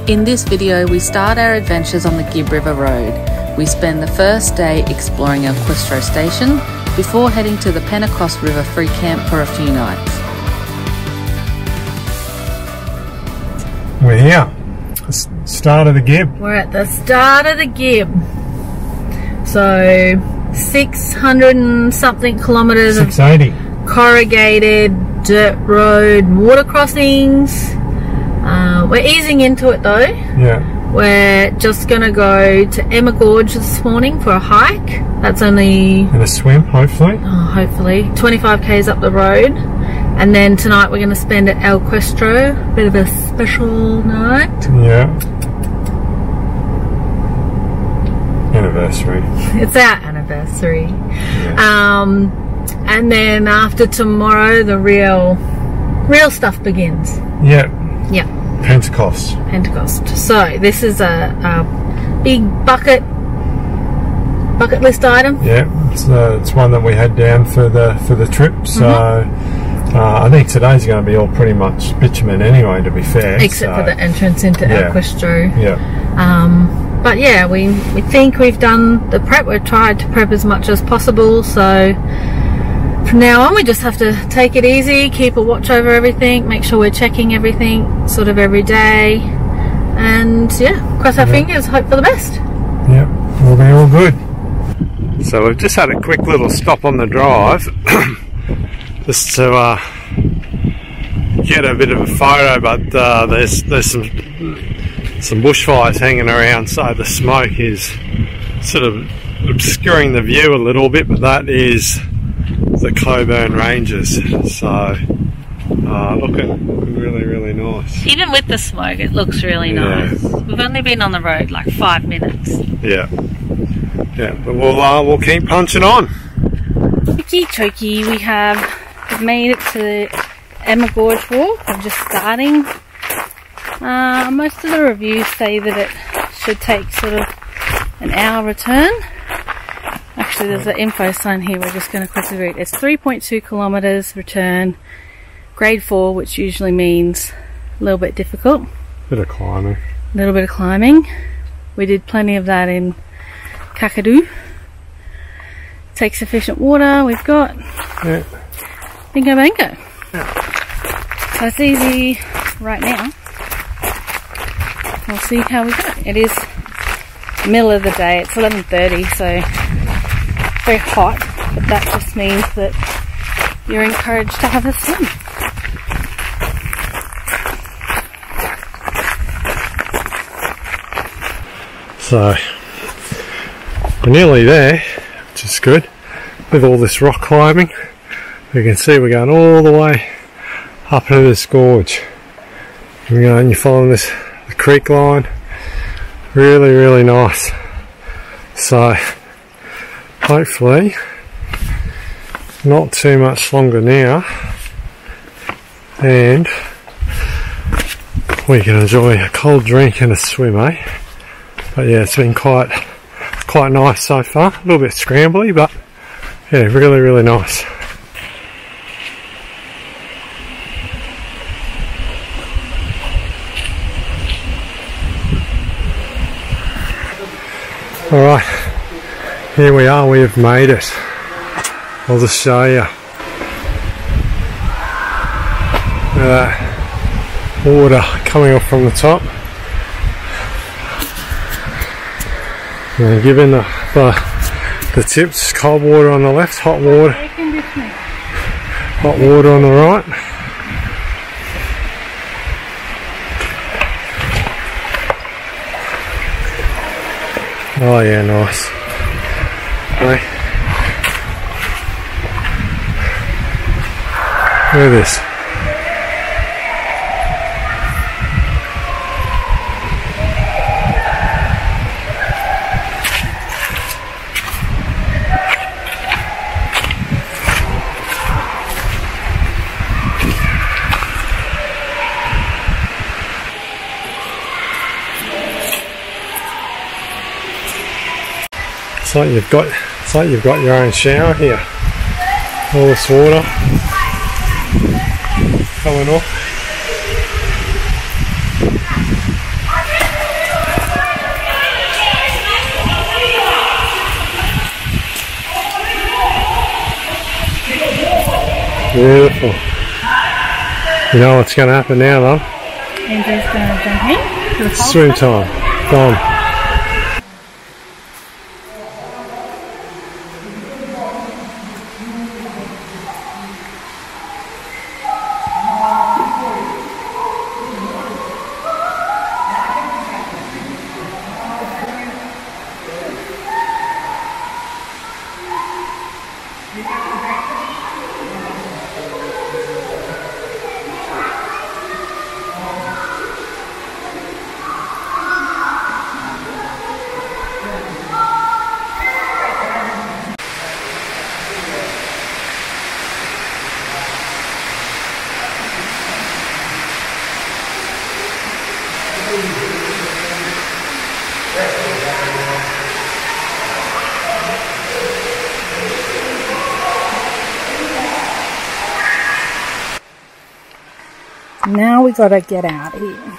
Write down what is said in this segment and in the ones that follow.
In this video, we start our adventures on the Gibb River Road. We spend the first day exploring our Questro station before heading to the Pentecost River free camp for a few nights. We're here, start of the Gibb. We're at the start of the Gibb. So 600 and something kilometres 680 of corrugated dirt road, water crossings. We're easing into it though. Yeah. We're just going to go to Emma Gorge this morning for a hike. That's only... And a swim, hopefully. Oh, hopefully. 25 k's up the road. And then tonight we're going to spend at El Questro. Bit of a special night. Yeah. Anniversary. It's our anniversary. Yeah. And then after tomorrow, the real stuff begins. Yeah. Yeah. Pentecost. So this is a big bucket list item. Yeah, it's one that we had down for the trip. So I think today's going to be all pretty much bitumen anyway, to be fair. Except for the entrance into El Questro. Yeah. But yeah, we think we've done the prep. We've tried to prep as much as possible. So from now on, we just have to take it easy, keep a watch over everything, make sure we're checking everything sort of every day, and yeah, cross our fingers, hope for the best. Yeah, we'll be all good. So we've just had a quick little stop on the drive just to get a bit of a photo, but there's some bushfires hanging around, so the smoke is sort of obscuring the view a little bit, but that is the Coburn Ranges, so looking really nice. Even with the smoke, it looks really nice. We've only been on the road like 5 minutes. Yeah, but we'll keep punching on. Okie dokie, we've made it to Emma Gorge Walk. We're just starting. Most of the reviews say that it should take sort of an hour return. Actually, there's an info sign here we're just going to quickly read. It's 3.2 kilometres return, grade 4, which usually means a little bit difficult. Bit of climbing. A little bit of climbing. We did plenty of that in Kakadu. Take sufficient water, we've got. Yeah. Bingo bango. Yeah. So it's easy right now. We'll see how we go. It is middle of the day, it's 11:30, so very hot, but that just means that you're encouraged to have a swim. So we're nearly there, which is good. With all this rock climbing, you can see we're going all the way up into this gorge. And you're following the creek line. Really nice. So hopefully not too much longer now, and we can enjoy a cold drink and a swim, eh? But yeah, it's been quite nice so far. A little bit scrambly, but yeah, really nice. Alright, here we are, we have made it. I'll just show you. Look at that water coming up from the top. And given the tips, cold water on the left, hot water on the right. Oh yeah, nice. Hey. Look at this. It's like you've got your own shower here. All this water coming off. Beautiful. You know what's going to happen now, love? Andrew's going to jump in. To the Swim time. Come on. Now we gotta get out of here.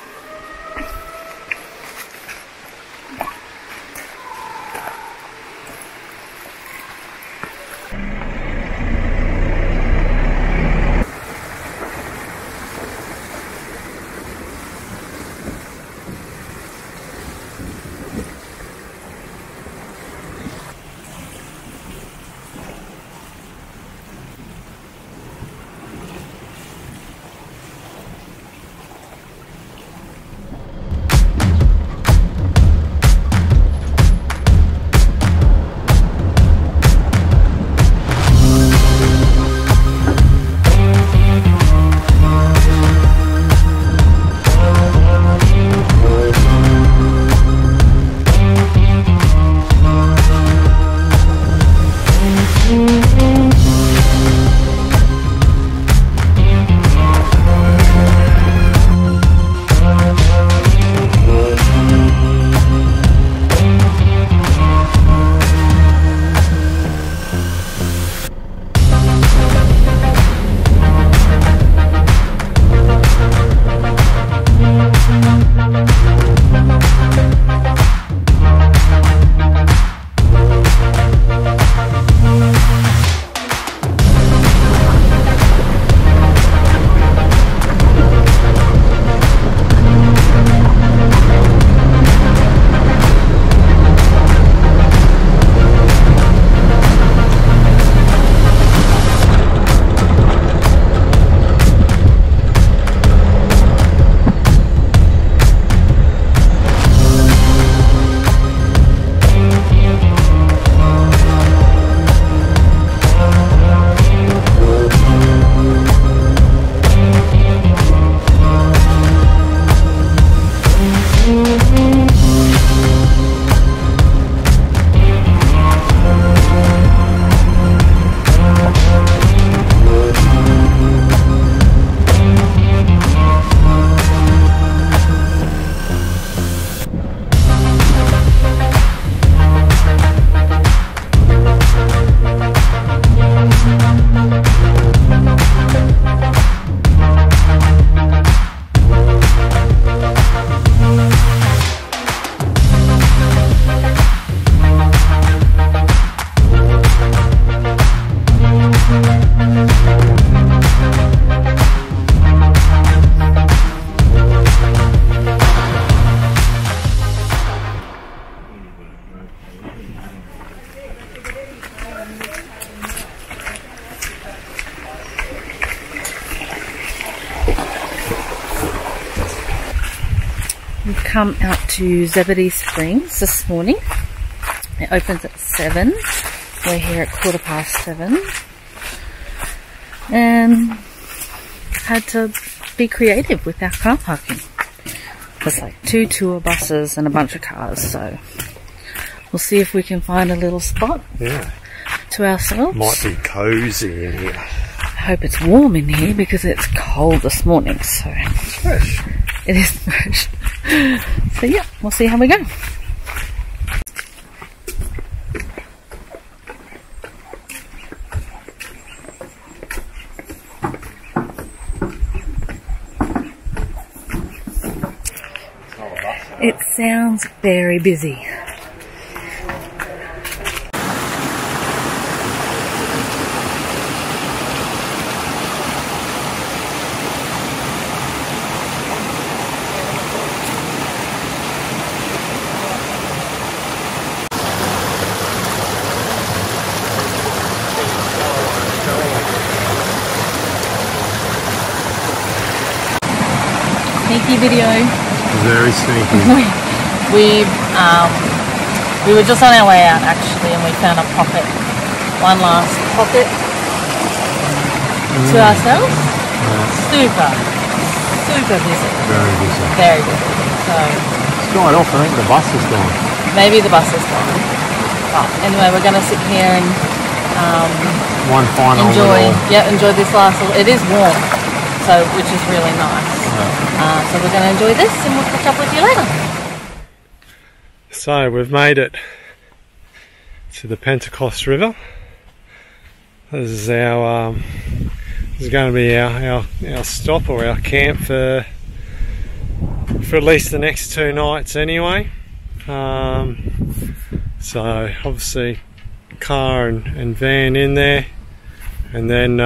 We've come out to Zebedee Springs this morning. It opens at 7. We're here at 7:15. And had to be creative with our car parking. There's like 2 tour buses and a bunch of cars, so we'll see if we can find a little spot to ourselves. Might be cozy in here. I hope it's warm in here because it's cold this morning, so It's fresh. it is fresh. So yeah, we'll see how we go. It sounds very busy. sneaky video. Very sneaky. We were just on our way out actually, and we found a pocket, one last pocket to ourselves. Super busy. Very busy. Very busy. So it's gone off. I think the bus is gone. Maybe the bus is gone. But anyway, we're going to sit here and one final enjoy this last. It is warm, so which is really nice. Yeah. So we're going to enjoy this, and we'll catch up with you later. So we've made it to the Pentecost River. This is our this is going to be our stop, or our camp for at least the next 2 nights anyway. So obviously car and van in there, and then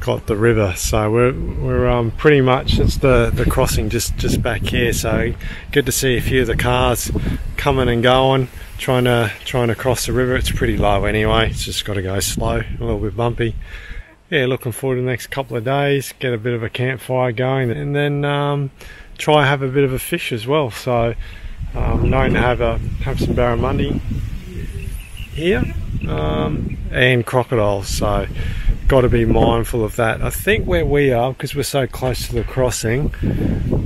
got the river. So we're pretty much, it's the crossing just back here. So good to see a few of the cars coming and going, trying to cross the river. It's pretty low anyway. It's just got to go slow, a little bit bumpy. Yeah, looking forward to the next couple of days, get a bit of a campfire going, and then try have a bit of a fish as well. So known to have some barramundi here and crocodiles, so got to be mindful of that. I think where we are, because we're so close to the crossing,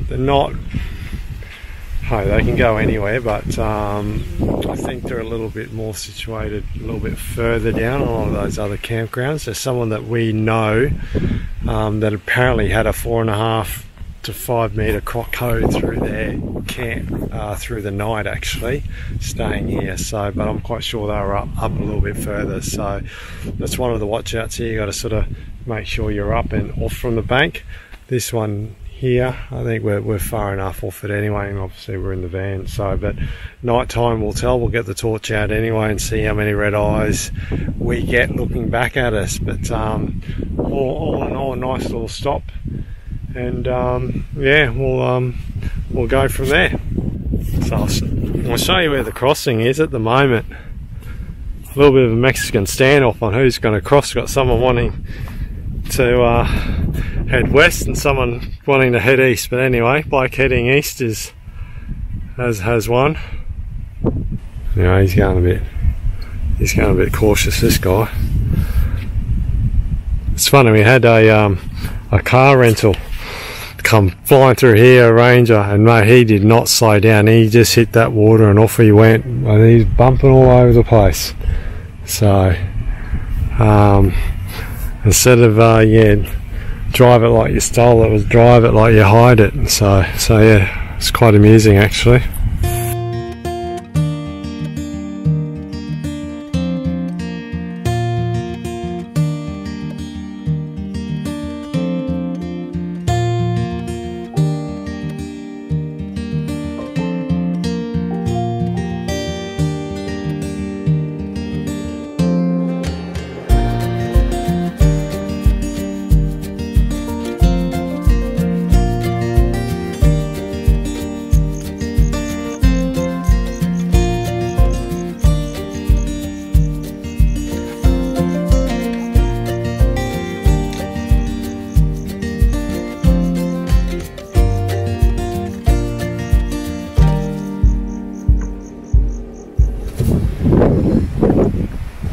they're not, they can go anywhere, but I think they're a little bit more situated a little bit further down on a lot of those other campgrounds. There's someone that we know that apparently had a 4.5 to 5 metre croc code through their camp through the night, actually staying here. So, but I'm quite sure they were up a little bit further. So that's one of the watch outs here. You got to sort of make sure you're up and off from the bank. This one here, I think we're far enough off it anyway, and obviously we're in the van. So, but night time will tell. We'll get the torch out anyway and see how many red eyes we get looking back at us. But all in all, a nice little stop. And yeah, we'll go from there. So I'll show you where the crossing is at the moment. A little bit of a Mexican standoff on who's going to cross. Got someone wanting to head west and someone wanting to head east. But anyway, bloke heading east has won. You know, he's going a bit cautious, this guy. It's funny, we had a car rental come flying through here, a Ranger, and mate, he did not slow down. He just hit that water and off he went, and he's bumping all over the place. So instead of drive it like you stole it, was drive it like you hide it. So yeah, it's quite amusing actually.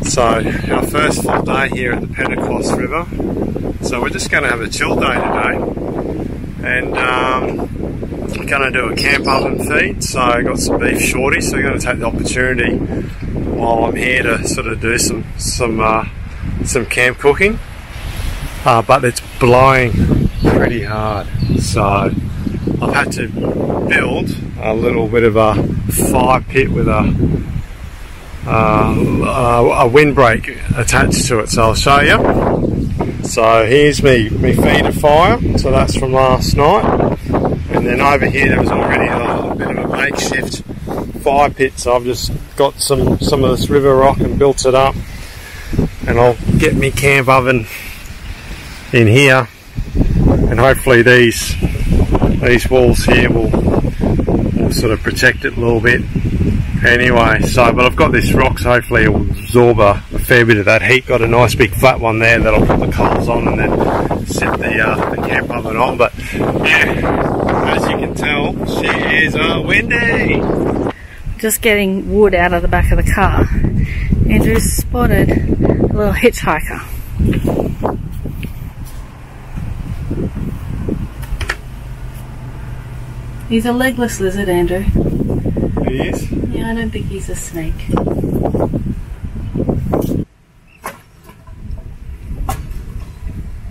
So our first full day here at the Pentecost River. So we're just going to have a chill day today, and we're going to do a camp oven feed. So I got some beef shorties, so we're going to take the opportunity while I'm here to sort of do some camp cooking. But it's blowing pretty hard, so I've had to build a little bit of a fire pit with a windbreak attached to it, so I'll show you. So here's me feeder fire, so that's from last night, and then over here there was already a bit of a makeshift fire pit, so I've just got some of this river rock and built it up, and I'll get me camp oven in here, and hopefully these walls here will will sort of protect it a little bit anyway. So, but I've got this rock, so hopefully it will absorb a fair bit of that heat. Got a nice big flat one there that I'll put the coals on and then set the camp oven on. But yeah, as you can tell, she is windy. Just getting wood out of the back of the car. Andrew's spotted a little hitchhiker. He's a legless lizard, Andrew. He is? Yeah, I don't think he's a snake.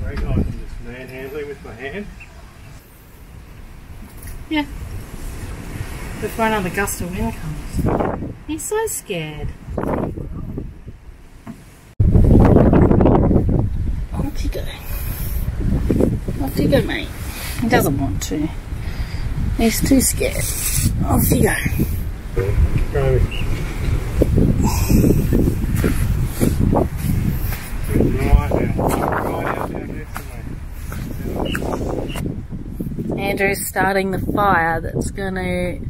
Recognising this manhandling with my hand. Yeah. Before another gust of wind comes. He's so scared. Off you go. Off you go, mate. He doesn't want to. He's too scared. Off you go. Andrew's starting the fire that's going to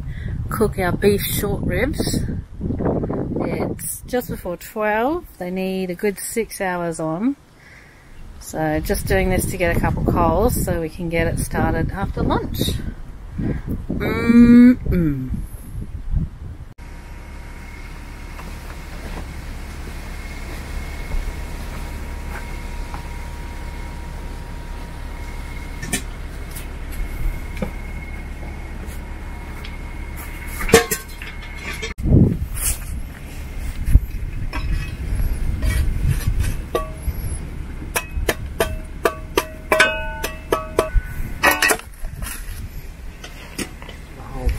cook our beef short ribs. It's just before 12. They need a good 6 hours on. So just doing this to get a couple coals so we can get it started after lunch.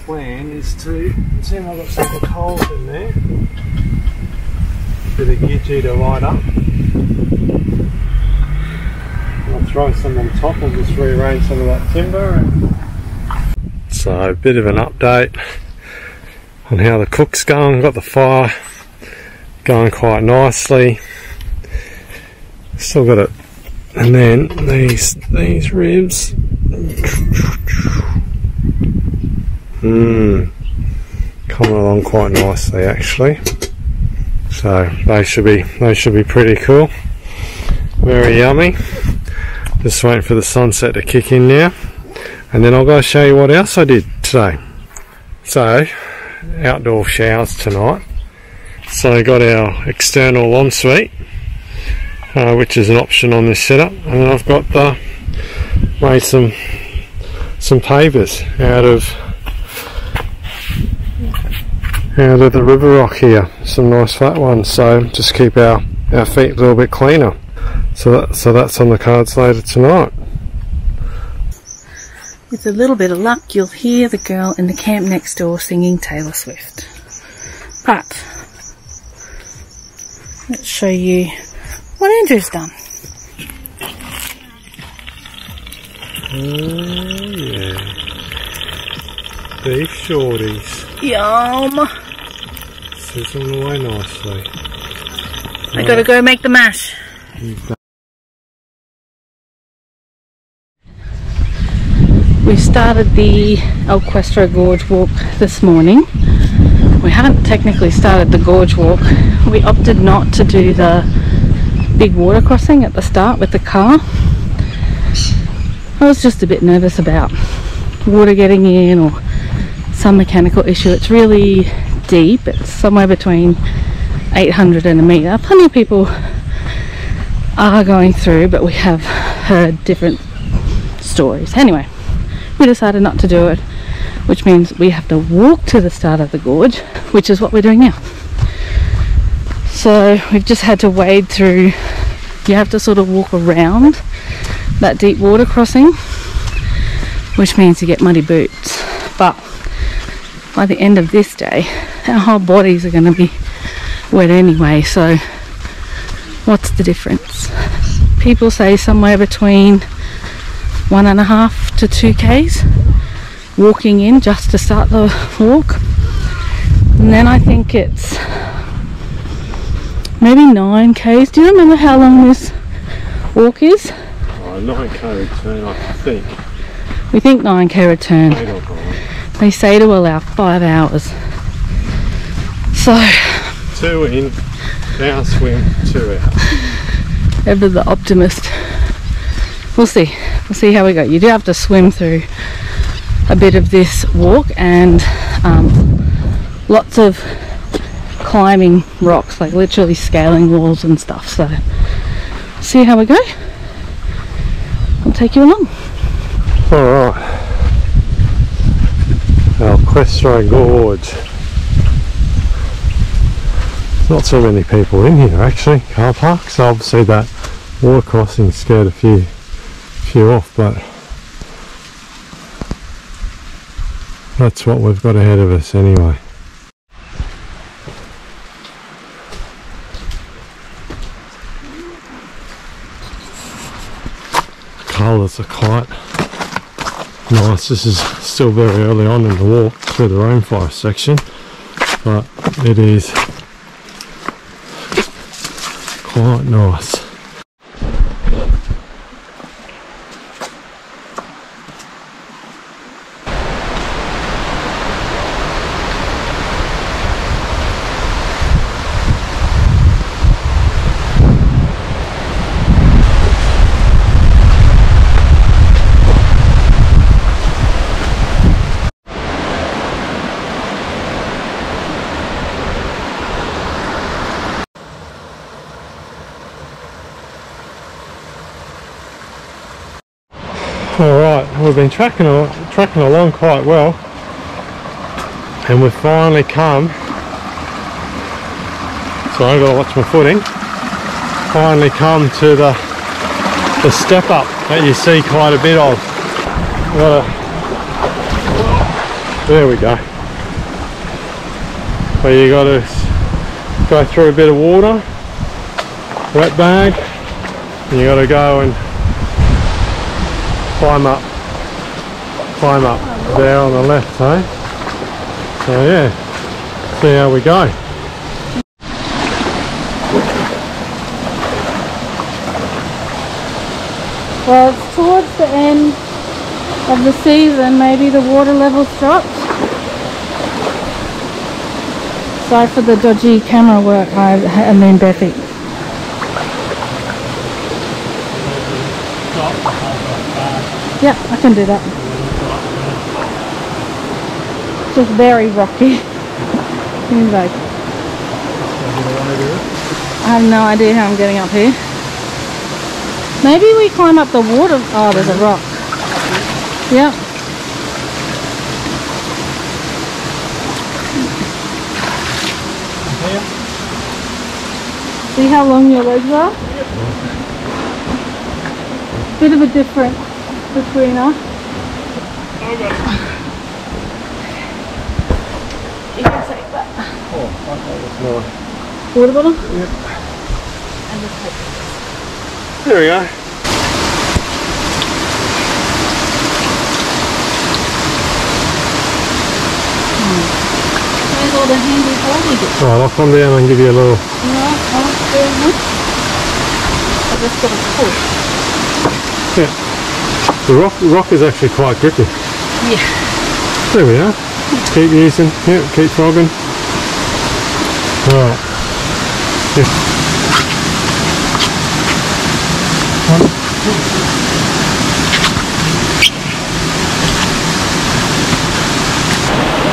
Plan is to see if I've got some of the coals in there. Bit of gidgee to light up. I'll throw some on top and just rearrange some of that timber. So a bit of an update on how the cook's going. Got the fire going quite nicely. Still got it, and then these ribs. Coming along quite nicely actually. So they should be pretty cool. Very yummy. Just waiting for the sunset to kick in now, and then I'll go show you what else I did today. So outdoor showers tonight. So I got our external ensuite, which is an option on this setup, and then I've got made some pavers out of the river rock here, some nice flat ones, so just keep our feet a little bit cleaner. So that's on the cards later tonight. With a little bit of luck, you'll hear the girl in the camp next door singing Taylor Swift. But let's show you what Andrew's done. Oh yeah, beef shorties. Yum! Sizzling away nicely. I gotta go make the mash. We started the Questro Gorge walk this morning. We haven't technically started the gorge walk. We opted not to do the big water crossing at the start with the car. I was just a bit nervous about water getting in or some mechanical issue. It's really deep. It's somewhere between 800 and a metre. Plenty of people are going through, but we have heard different stories. Anyway, we decided not to do it, which means we have to walk to the start of the gorge, which is what we're doing now. So we've just had to wade through. You have to sort of walk around that deep water crossing, which means you get muddy boots. But by the end of this day, our whole bodies are going to be wet anyway, so what's the difference? People say somewhere between 1.5 to 2 k's walking in just to start the walk, and then I think it's maybe 9 k's. Do you remember how long this walk is? 9k return, I think. We think 9k return. They say to allow 5 hours. So 2 in, now swim 2 out. ever the optimist. We'll see. We'll see how we go. You do have to swim through a bit of this walk and lots of climbing rocks, like literally scaling walls and stuff. So see how we go. I'll take you along. Alright. Our Questro Gorge. Not so many people in here actually, car park, so obviously that water crossing scared a few off, but that's what we've got ahead of us anyway. Colours are quite nice. This is still very early on in the walk through the rainforest section, but it is quite nice. Alright, we've been tracking along quite well, and we've finally come, sorry, I've got to watch my footing, finally come to the step up that you see quite a bit of. There we go. Where you got to go through a bit of water, wet bag, and you got to go and climb up there on the left, eh? So yeah, see how we go. Well, it's towards the end of the season, maybe the water level's dropped. Sorry for the dodgy camera work, I mean Bethy. Yeah, I can do that. Just very rocky. Seems like I have no idea how I'm getting up here. Maybe we climb up the water. Oh, there's a rock. Yep. See how long your legs are? Bit of a difference between us. You can take that. Oh, okay, that's nice. Water bottle? Yep. And just take this. There we go. There's all the handy holding bits. Right, I'll come down and give you a little... I just got to push. Yeah. The rock is actually quite grippy. Yeah. There we are. Keep using, yeah, keep frogging. Right. Yeah.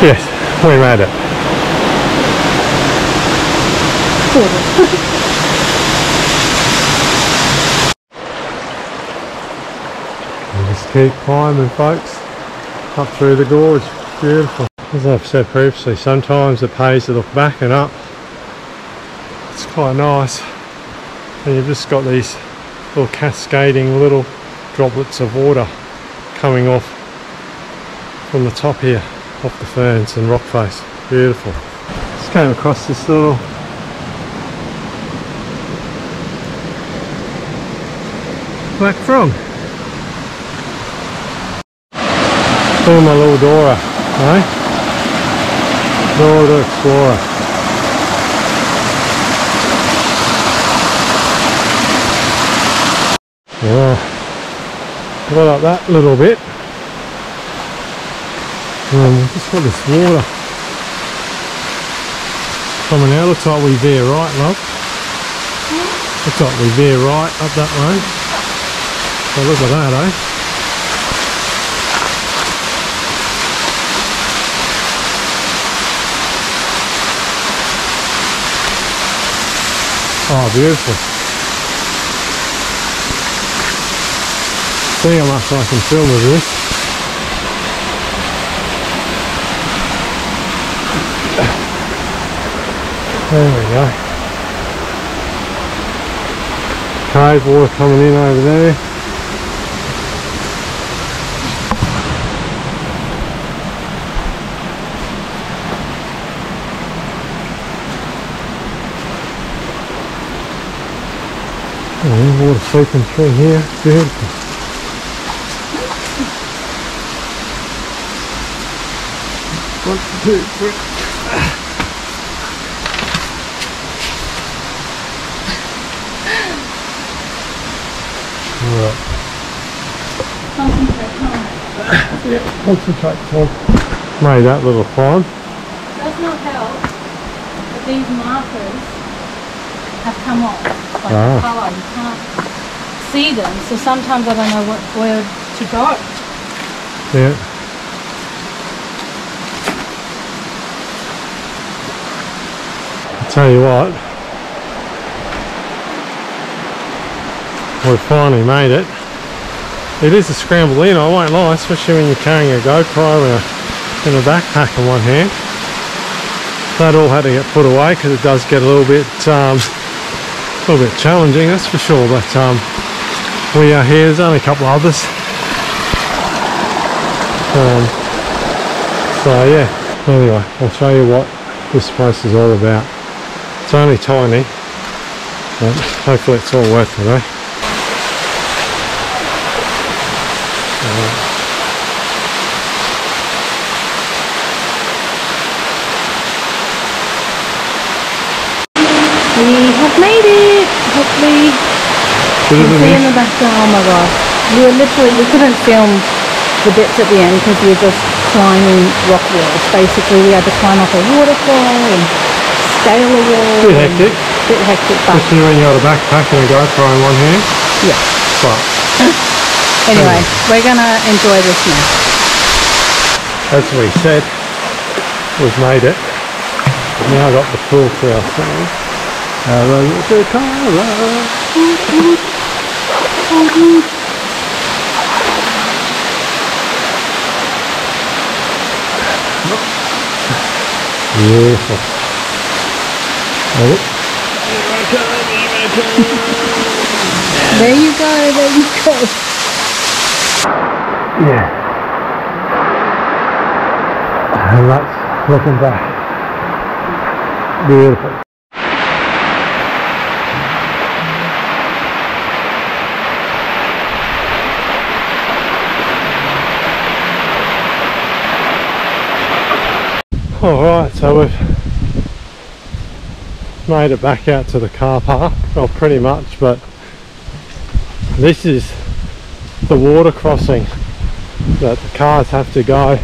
Yes, we made it. Just keep climbing, folks, up through the gorge. Beautiful. As I've said previously, sometimes it pays to look back and up. It's quite nice, and you've just got these little cascading little droplets of water coming off from the top here, off the ferns and rock face. Beautiful. Just came across this little black frog. Oh, my little Dora, eh? Dora the Explorer. Oh, got up that little bit. We've just got this water coming out. Looks like we veer right, love. Looks like we veer right up that road. So look at that, eh? Oh, beautiful. See how much I can film with this. There we go. Cave water coming in over there. Oh, water seeping through here. Beautiful. One, two, three. Alright. Concentrate, Tom. Yeah, concentrate, Tom. Made that little climb. Does not help that these markers have come off. Like the colour, you can't see them, so sometimes I don't know where to go. Yeah. I'll tell you what, we've finally made it. It is a scramble in, I won't lie, especially when you're carrying a GoPro in a backpack in one hand. That all had to get put away because it does get a little bit challenging, that's for sure. But we are here. There's only a couple of others. So yeah. Anyway, I'll show you what this place is all about. It's only tiny, but hopefully it's all worth it, eh? We have made it! Hopefully you can see in the background. Oh my gosh. We couldn't film the bits at the end because we were just climbing rock walls. Basically we had to climb up a waterfall and scale a wall. Bit hectic. Bit hectic, but especially when you got a backpack and a GoPro in one hand. yeah. But anyway, we're gonna enjoy this now. As we said, we've made it. We've now got the pool for ourselves. Beautiful. Oh. There you go, there you go. Yeah. And that's looking back. Beautiful. Alright, so we've made it back out to the car park, well pretty much, but this is the water crossing that the cars have to go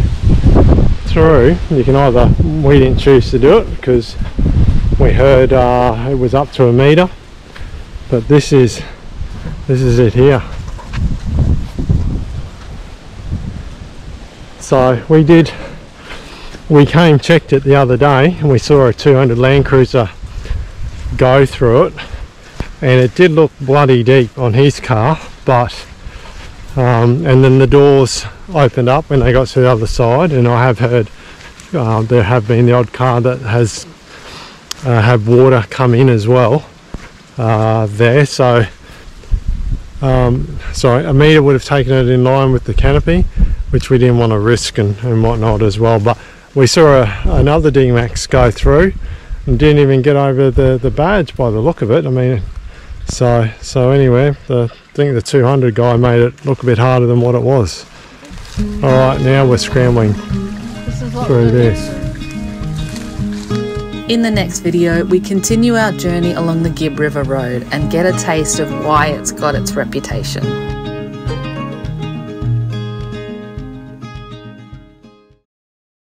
through. You can either, we didn't choose to do it because we heard it was up to 1 metre, but this is it here. So we came, checked it the other day, and we saw a 200 Land Cruiser go through it, and it did look bloody deep on his car, but and then the doors opened up when they got to the other side, and I have heard there have been the odd car that has had water come in as well there, so 1 metre would have taken it in line with the canopy, which we didn't want to risk and whatnot as well. But we saw another D-Max go through and didn't even get over the badge by the look of it. I mean, so anyway, I think the 200 guy made it look a bit harder than what it was. Alright, now we're scrambling through this. In the next video, we continue our journey along the Gibb River Road and get a taste of why it's got its reputation.